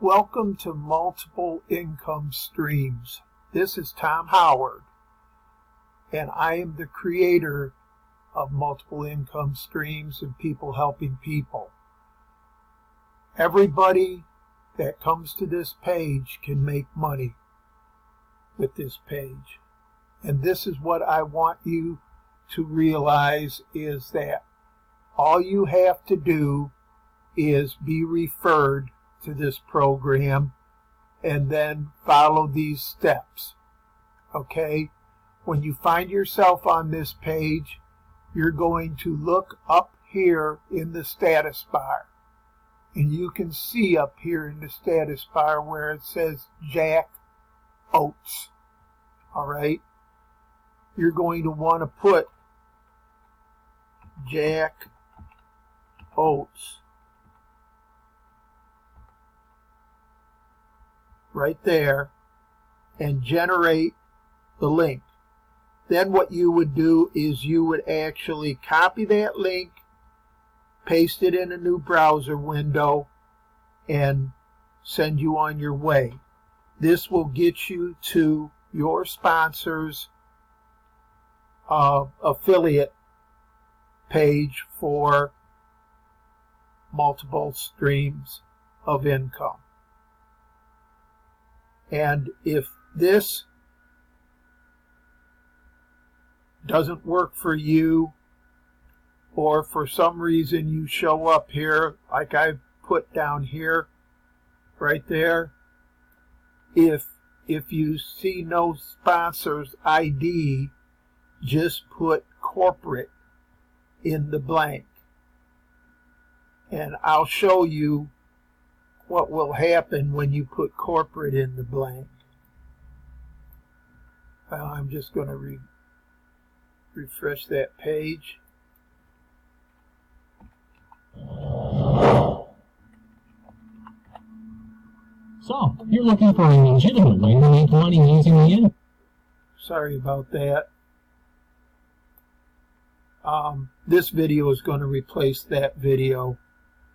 Welcome to Multiple Income Streams. This is Tom Howard, and I am the creator of Multiple Income Streams and People Helping People. Everybody that comes to this page can make money with this page. And this is what I want you to realize, is that all you have to do is be referred to this program and then follow these steps. Okay? When you find yourself on this page, you're going to look up here in the status bar. And you can see up here in the status bar where it says Jack Oates. Alright? You're going to want to put Jack Oates right there and generate the link. Then what you would do is you would actually copy that link, paste it in a new browser window, and send you on your way. This will get you to your sponsor's affiliate page for multiple streams of income. And if this doesn't work for you, or for some reason you show up here, like I put down here, right there, if you see no sponsor's ID, just put corporate in the blank. And I'll show you what will happen when you put corporate in the blank. Well, I'm just going to refresh that page. So, you're looking for a legitimate way to make money using the internet. Sorry about that. This video is going to replace that video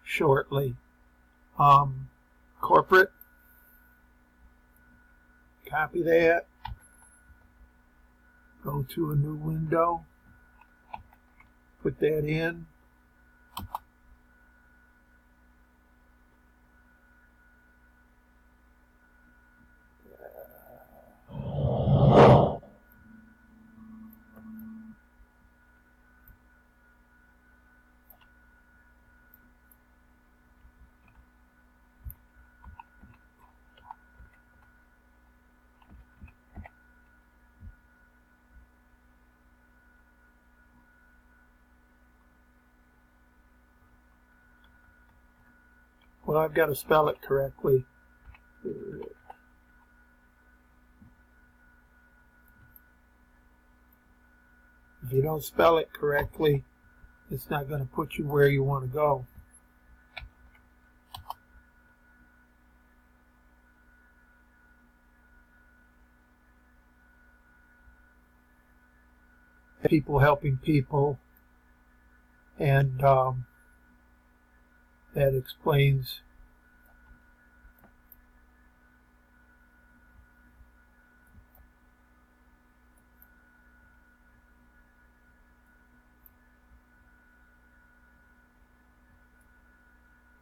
shortly. Corporate. Copy that. Go to a new window. Put that in. Well, I've got to spell it correctly. If you don't spell it correctly, it's not going to put you where you want to go. People helping people, and that explains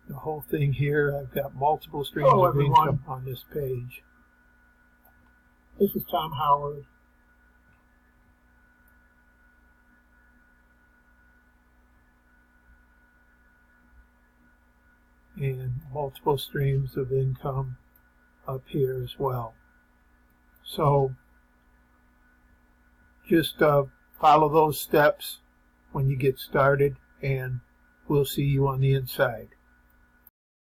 the whole thing here. I've got multiple streams of income on this page. This is Tom Howard. And multiple streams of income up here as well. So just follow those steps when you get started, and we'll see you on the inside.